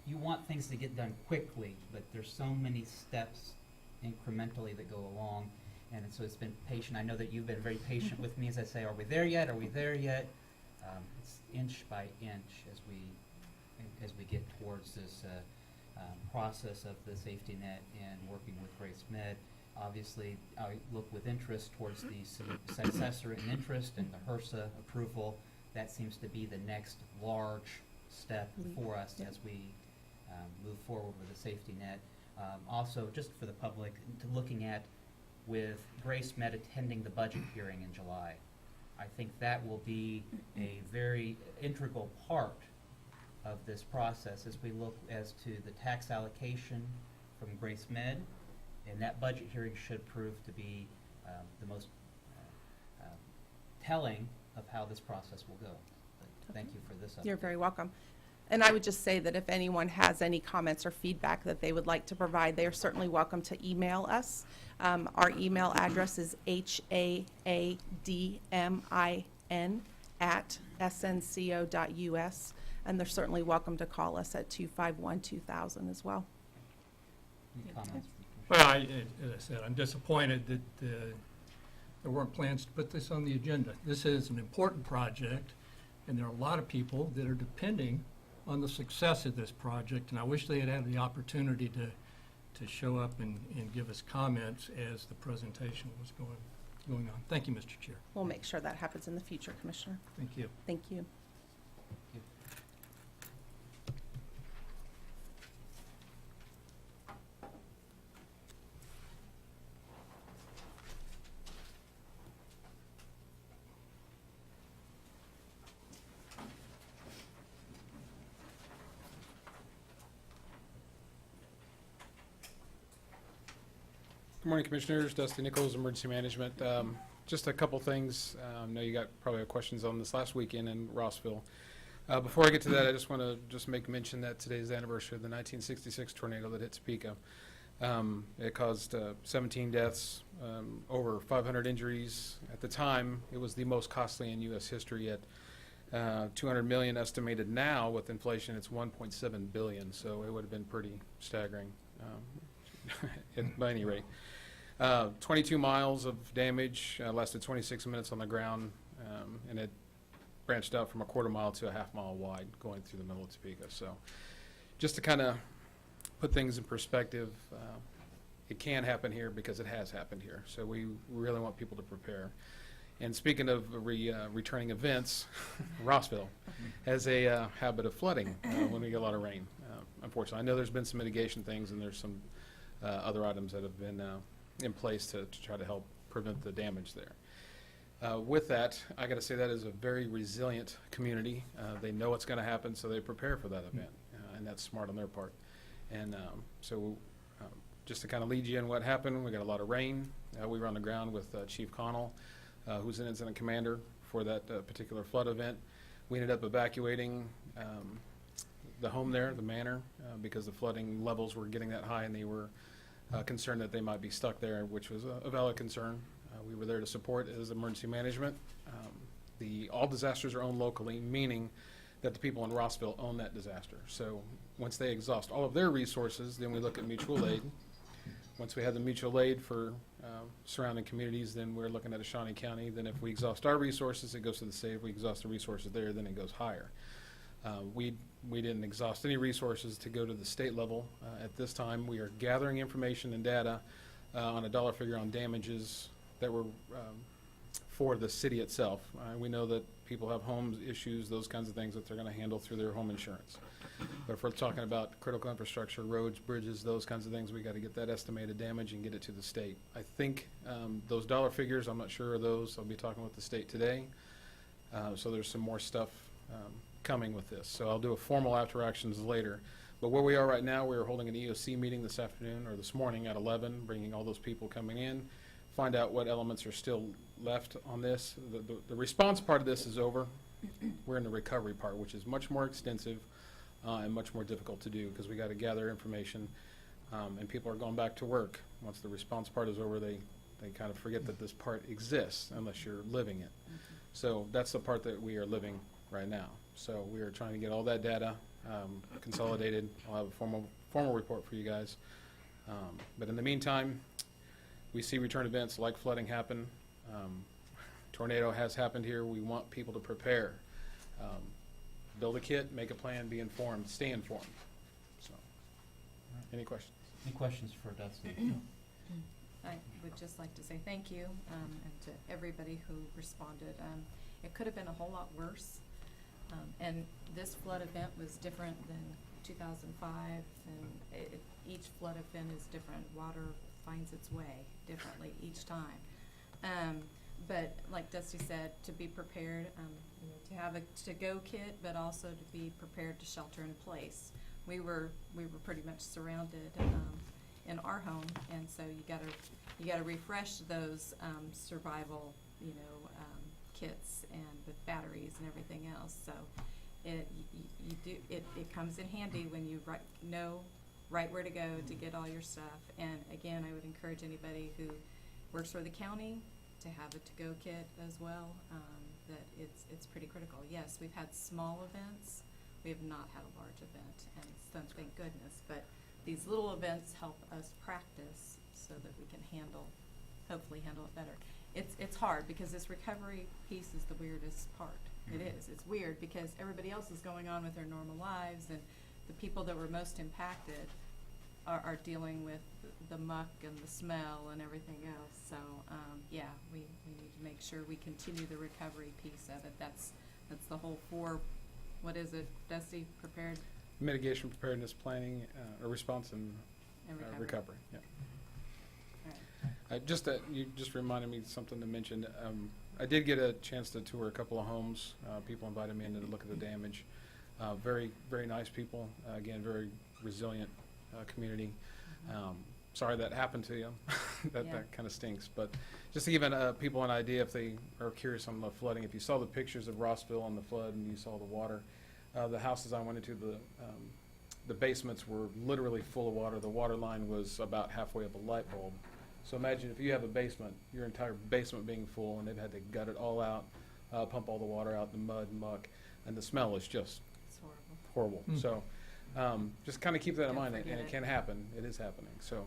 S1: you want things to get done quickly, but there's so many steps incrementally that go along, and so it's been patient. I know that you've been very patient with me as I say, are we there yet? Are we there yet? It's inch by inch as we get towards this process of the safety net and working with Grace Med. Obviously, I look with interest towards the successor in interest and the HRSA approval. That seems to be the next large step for us as we move forward with the safety net. Also, just for the public, to looking at with Grace Med attending the budget hearing in July. I think that will be a very integral part of this process as we look as to the tax allocation from Grace Med, and that budget hearing should prove to be the most telling of how this process will go. But thank you for this update.
S11: You're very welcome. And I would just say that if anyone has any comments or feedback that they would like to provide, they are certainly welcome to email us. Our email address is haadmin@snco.us, and they're certainly welcome to call us at 251-2000 as well.
S1: Any comments?
S3: Well, as I said, I'm disappointed that there weren't plans to put this on the agenda. This is an important project, and there are a lot of people that are depending on the success of this project, and I wish they had had the opportunity to show up and give us comments as the presentation was going on. Thank you, Mr. Chair.
S11: We'll make sure that happens in the future, Commissioner.
S3: Thank you.
S11: Thank you.
S12: Good morning, Commissioners. Dusty Nichols, Emergency Management. Just a couple things. I know you got probably questions on this last weekend in Rossville. Before I get to that, I just want to make mention that today's the anniversary of the 1966 tornado that hit Topeka. It caused 17 deaths, over 500 injuries. At the time, it was the most costly in U.S. history at $200 million estimated. Now, with inflation, it's $1.7 billion, so it would have been pretty staggering by any rate. 22 miles of damage, lasted 26 minutes on the ground, and it branched out from a quarter mile to a half mile wide going through the middle of Topeka. So just to kind of put things in perspective, it can happen here because it has happened here. So we really want people to prepare. And speaking of returning events, Rossville has a habit of flooding when we get a lot of rain. Unfortunately, I know there's been some mitigation things, and there's some other items that have been in place to try to help prevent the damage there. With that, I got to say that is a very resilient community. They know what's going to happen, so they prepare for that event, and that's smart on their part. And so just to kind of lead you in what happened, we got a lot of rain. We were on the ground with Chief Connell, who's an incident commander for that particular flood event. We ended up evacuating the home there, the manor, because the flooding levels were getting that high, and they were concerned that they might be stuck there, which was a valid concern. We were there to support as emergency management. All disasters are owned locally, meaning that the people in Rossville own that disaster. So once they exhaust all of their resources, then we look at mutual aid. Once we have the mutual aid for surrounding communities, then we're looking at Shawnee County. Then if we exhaust our resources, it goes to the state. If we exhaust the resources there, then it goes higher. We didn't exhaust any resources to go to the state level. At this time, we are gathering information and data on a dollar figure on damages that were for the city itself. We know that people have homes issues, those kinds of things that they're going to handle through their home insurance. But if we're talking about critical infrastructure, roads, bridges, those kinds of things, we got to get that estimated damage and get it to the state. I think those dollar figures, I'm not sure of those. I'll be talking with the state today. So there's some more stuff coming with this. So I'll do a formal after actions later. But where we are right now, we are holding an EOC meeting this afternoon or this morning at 11, bringing all those people coming in, find out what elements are still left on this. The response part of this is over. We're in the recovery part, which is much more extensive and much more difficult to do because we got to gather information and people are going back to work. Once the response part is over, they kind of forget that this part exists unless you're living it. So that's the part that we are living right now. So we are trying to get all that data consolidated. I'll have a formal report for you guys. But in the meantime, we see return events like flooding happen. Tornado has happened here. We want people to prepare. Build a kit, make a plan, be informed, stay informed. So, any questions?
S1: Any questions for Dusty?
S4: I would just like to say thank you, and to everybody who responded. It could have been a whole lot worse, and this flood event was different than 2005, and each flood event is different. Water finds its way differently each time. But like Dusty said, to be prepared, to have a to-go kit, but also to be prepared to shelter in place. We were pretty much surrounded in our home, and so you gotta refresh those survival, kits and with batteries and everything else. So it comes in handy when you know right where to go to get all your stuff. And again, I would encourage anybody who works for the county to have a to-go kit as well. That it's pretty critical. Yes, we've had small events. We have not had a large event, and so thank goodness. But these little events help us practice so that we can hopefully handle it better. It's hard because this recovery piece is the weirdest part. It is. It's weird because everybody else is going on with their normal lives, and the people that were most impacted are dealing with the muck and the smell and everything else. So, we need to make sure we continue the recovery piece of it. That's the whole what is it, Dusty, prepared?
S12: Mitigation, preparedness, planning, response, and recovery. Yeah.
S4: All right.
S12: You just reminded me something to mention. I did get a chance to tour a couple of homes. People invited me in to look at the damage. Very, very nice people. Again, very resilient community. Sorry that happened to you. That kind of stinks. But just to give people an idea, if they are curious on the flooding, if you saw the pictures of Rossville on the flood and you saw the water, the houses I went into, the basements were literally full of water. The water line was about halfway up a light bulb. So imagine if you have a basement, your entire basement being full, and they've had to gut it all out, pump all the water out, the mud, muck, and the smell is just
S4: It's horrible.
S12: horrible. So just kind of keep that in
S4: Don't
S12: mind, and
S4: forget
S12: it
S4: it.
S12: can happen. It is happening. So,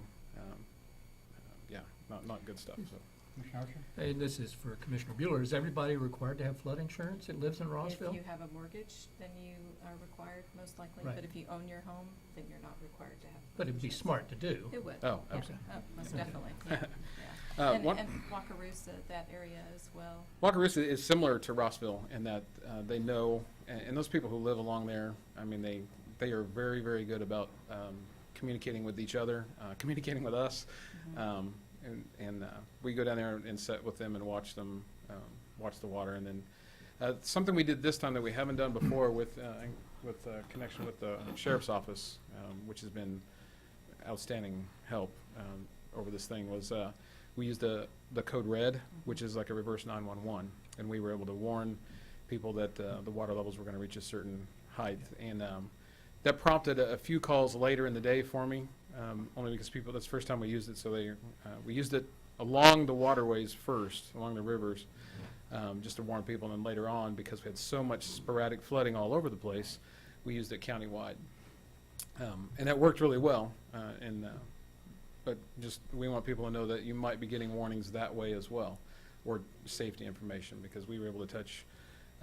S12: not good stuff. So.
S1: Commissioner Archer?
S3: Hey, this is for Commissioner Bueller. Is everybody required to have flood insurance that lives in Rossville?
S4: If you have a mortgage, then you are required, most likely.
S3: Right.
S4: But if you own your home, then you're not required to have.
S3: But it'd be
S4: insurance.
S3: smart to do.
S4: It would.
S12: Oh,
S4: Yeah.
S12: absolutely.
S4: Oh, most
S3: Okay.
S4: definitely. Yeah. And
S12: one-
S4: Wakarusa, that area as well.
S12: Wakarusa is similar to Rossville in that they know, and those people who live along there, I mean, they are very, very good about communicating with each other, communicating with us.
S4: Mhm.
S12: And we go down there and sit with them and watch them, watch the water. And then something we did this time that we haven't done before with connection with the sheriff's office, which has been outstanding help over this thing, was we used the code red, which is like a reverse 911, and we were able to warn people that the water levels were going to reach a certain height. And that prompted a few calls later in the day for me. Only because that's the first time we used it, so we used it along the waterways first, along the rivers, just to warn people, and then later on, because we had so much sporadic flooding all over the place, we used it countywide. And that worked really well, but just we want people to know that you might be getting warnings that way as well, or safety information, because we were able to touch,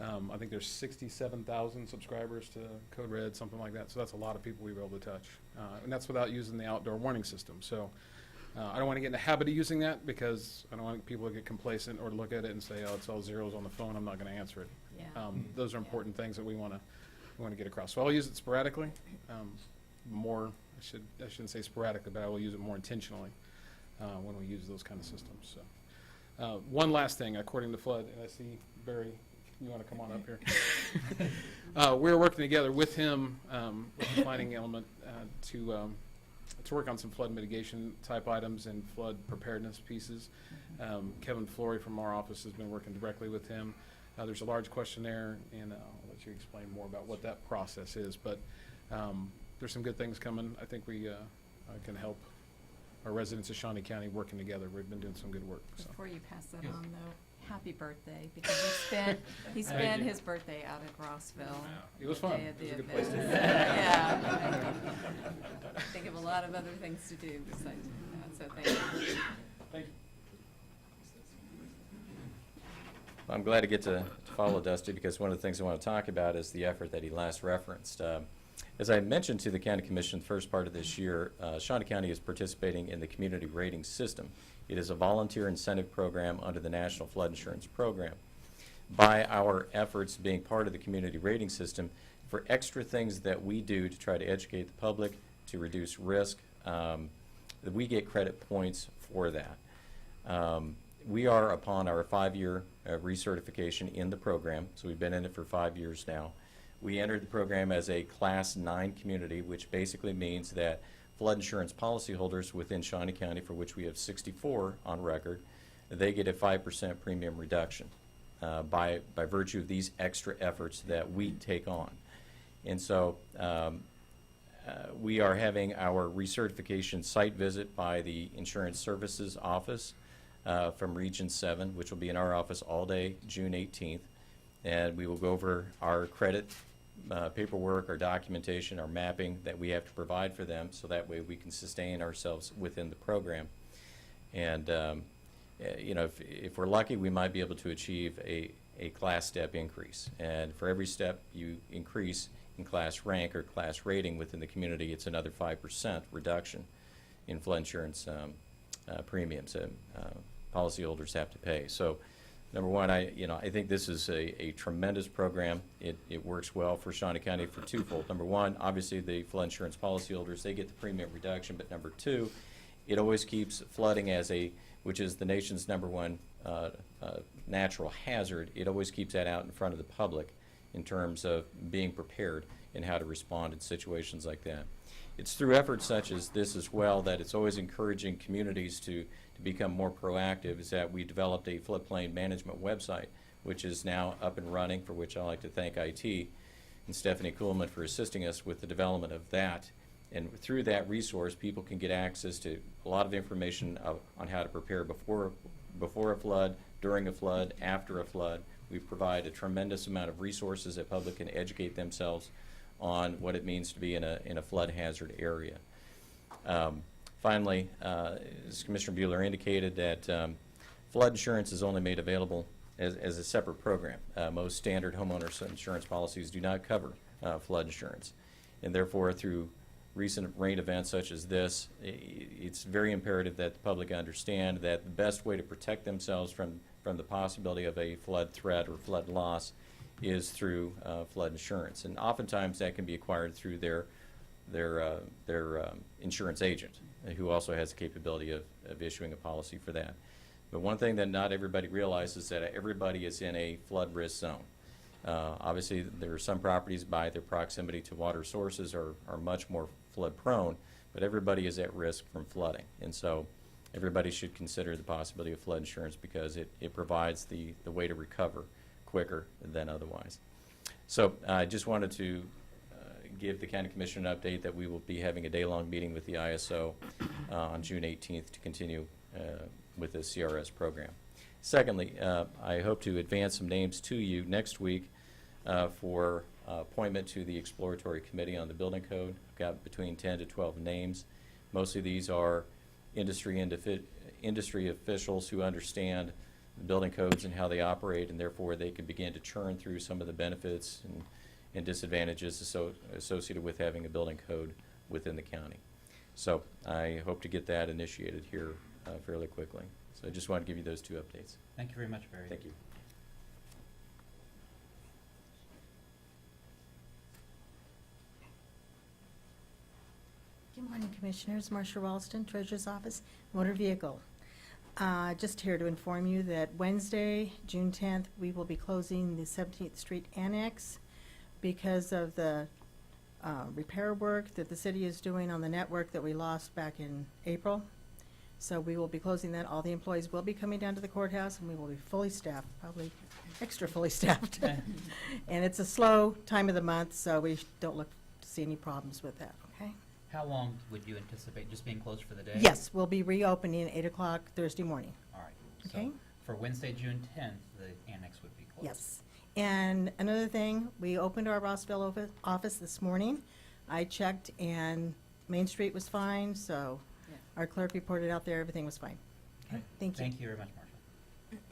S12: I think there's 67,000 subscribers to Code Red, something like that. So that's a lot of people we were able to touch. And that's without using the outdoor warning system. So I don't want to get in the habit of using that because I don't want people to get complacent or look at it and say, oh, it's all zeros on the phone, I'm not going to answer it.
S4: Yeah.
S12: Those are important things that we want to get across. So I'll use it sporadically, I shouldn't say sporadically, but I will use it more intentionally when we use those kind of systems. So one last thing, according to flood, and I see Barry, you want to come on up here? We're working together with him, with the planning element, to work on some flood mitigation type items and flood preparedness pieces. Kevin Flory from our office has been working directly with him. There's a large questionnaire, and I'll let you explain more about what that process is. But there's some good things coming. I think we can help our residents of Shawnee County working together. We've been doing some good work. So.
S4: Before you pass that
S1: Yes.
S4: on, though, happy birthday, because he spent his birthday out at Rossville.
S12: It was
S4: the
S12: fun.
S4: day of
S12: It was
S4: the
S12: a good place to
S4: event.
S12: be.
S4: Yeah. Think of a lot of other things to do besides that, so thank you.
S12: Thank you.
S8: I'm glad to get to follow Dusty, because one of the things I want to talk about is the effort that he last referenced. As I mentioned to the County Commission the first part of this year, Shawnee County is participating in the Community Rating System. It is a volunteer incentive program under the National Flood Insurance Program. By our efforts being part of the Community Rating System, for extra things that we do to try to educate the public, to reduce risk, that we get credit points for that. We are upon our 5-year recertification in the program, so we've been in it for 5 years now. We entered the program as a Class 9 community, which basically means that flood insurance policyholders within Shawnee County, for which we have 64 on record, they get a 5% premium reduction by virtue of these extra efforts that we take on. And so we are having our recertification site visit by the Insurance Services Office from Region 7, which will be in our office all day, June 18th. And we will go over our credit paperwork, our documentation, our mapping that we have to provide for them, so that way we can sustain ourselves within the program. And you know, if we're lucky, we might be able to achieve a class step increase. And for every step you increase in class rank or class rating within the community, it's another 5% reduction in flood insurance premiums that policyholders have to pay. So, number one, I think this is a tremendous program. It works well for Shawnee County for twofold. Number one, obviously the flood insurance policyholders, they get the premium reduction, but number two, it always keeps flooding which is the nation's #1 natural hazard. It always keeps that out in front of the public in terms of being prepared and how to respond in situations like that. It's through efforts such as this as well that it's always encouraging communities to become more proactive, is that we developed a floodplain management website, which is now up and running, for which I'd like to thank IT and Stephanie Kuhlman for assisting us with the development of that. And through that resource, people can get access to a lot of information on how to prepare before a flood, during a flood, after a flood. We provide a tremendous amount of resources that public can educate themselves on what it means to be in a flood hazard area. Finally, as Commissioner Bueller indicated, that flood insurance is only made available as a separate program. Most standard homeowners insurance policies do not cover flood insurance, and therefore through recent rain events such as this, it's very imperative that the public understand that the best way to protect themselves from the possibility of a flood threat or flood loss is through flood insurance. And oftentimes that can be acquired through their insurance agent, who also has the capability of issuing a policy for that. But one thing that not everybody realizes is that everybody is in a flood risk zone. Obviously, there are some properties by their proximity to water sources are much more flood prone, but everybody is at risk from flooding. And so everybody should consider the possibility of flood insurance, because it provides the way to recover quicker than otherwise. So I just wanted to give the County Commission an update that we will be having a day-long meeting with the ISO on June 18th to continue with the CRS program. Secondly, I hope to advance some names to you next week for appointment to the Exploratory Committee on the Building Code. I've got between 10 to 12 names. Most of these are industry officials who understand the building codes and how they operate, and therefore they can begin to churn through some of the benefits and disadvantages associated with having a building code within the county. So I hope to get that initiated here fairly quickly. So I just wanted to give you those two updates.
S1: Thank you very much, Barry.
S8: Thank you.
S13: Good morning, Commissioners. Marcia Ralston, Treasurer's Office, Motor Vehicle. Just here to inform you that Wednesday, June 10th, we will be closing the 17th Street Annex because of the repair work that the city is doing on the network that we lost back in April. So we will be closing that. All the employees will be coming down to the courthouse, and we will be fully staffed, probably extra fully staffed. And it's a slow time of the month, so we don't look to see any problems with that, okay?
S1: How long would you anticipate just being closed for the day?
S13: Yes, we'll be reopening at 8 o'clock Thursday morning.
S1: All right.
S13: Okay.
S1: So for Wednesday, June 10th, the annex would be closed.
S13: Yes. And another thing, we opened our Rossville office this morning. I checked and Main Street was fine, so our clerk reported out there, everything was fine.
S1: Okay.
S13: Thank you.
S1: Thank you very much, Marcia.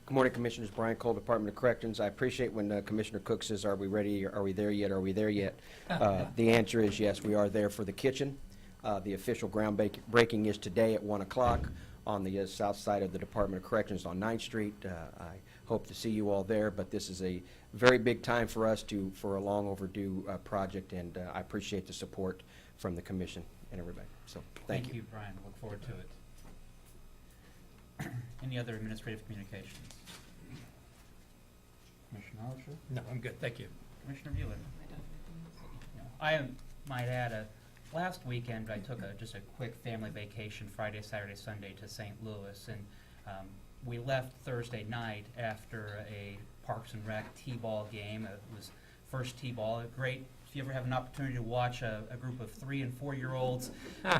S14: Good morning, Commissioners. Brian Cole, Department of Corrections. I appreciate when Commissioner Cook says, are we ready? Are we there yet? Are we there yet? The answer is yes, we are there for the kitchen. The official groundbreaking is today at 1 o'clock on the south side of the Department of Corrections on 9th Street. I hope to see you all there, but this is a very big time for us for a long overdue project, and I appreciate the support from the Commission and everybody. So, thank you.
S1: Thank you, Brian. Look forward to it. Any other administrative communications? Commissioner Archer?
S3: No, I'm good, thank you.
S1: Commissioner Bueller? No. I might add, last weekend I took just a quick family vacation, Friday, Saturday, Sunday to St. Louis, and we left Thursday night after a Parks and Rec T-ball game. It was first T-ball, great. If you ever have an opportunity to watch a group of 3- and 4-year-olds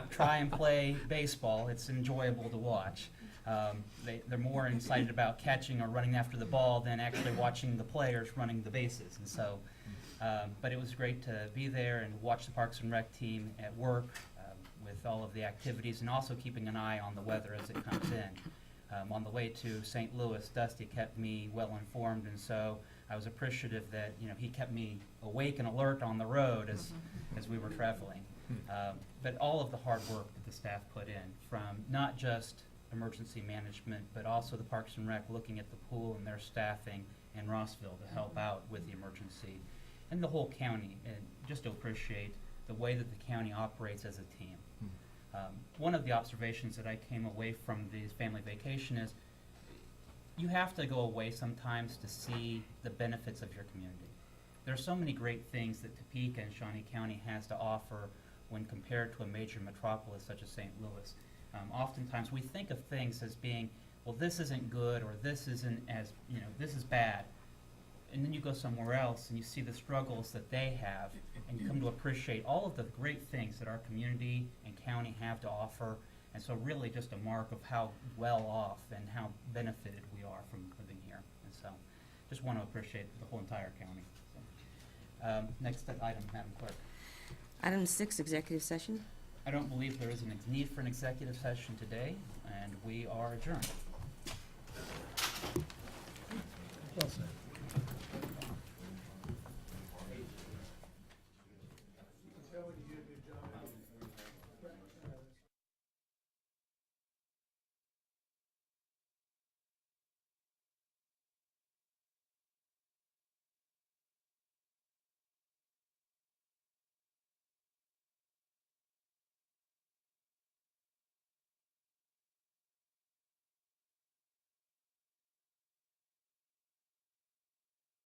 S1: try and play baseball, it's enjoyable to watch. They're more excited about catching or running after the ball than actually watching the players running the bases. And so, but it was great to be there and watch the Parks and Rec team at work with all of the activities, and also keeping an eye on the weather as it comes in. On the way to St. Louis, Dusty kept me well informed, and so I was appreciative that he kept me awake and alert on the road as we were traveling. But all of the hard work that the staff put in, from not just emergency management, but also the Parks and Rec looking at the pool and their staffing in Rossville to help out with the emergency, and the whole county, and just to appreciate the way that the county operates as a team. One of the observations that I came away from this family vacation is you have to go away sometimes to see the benefits of your community. There are so many great things that Topeka and Shawnee County has to offer when compared to a major metropolis such as St. Louis. Oftentimes we think of things as being, well, this isn't good, or this isn't as, this is bad. And then you go somewhere else and you see the struggles that they have, and you come to appreciate all of the great things that our community and county have to offer. And so really just a mark of how well off and how benefited we are from living here. And so just want to appreciate the whole entire county. So, next item, Madam Clerk.
S2: Item 6, executive session.
S1: I don't believe there is a need for an executive session today, and we are adjourned.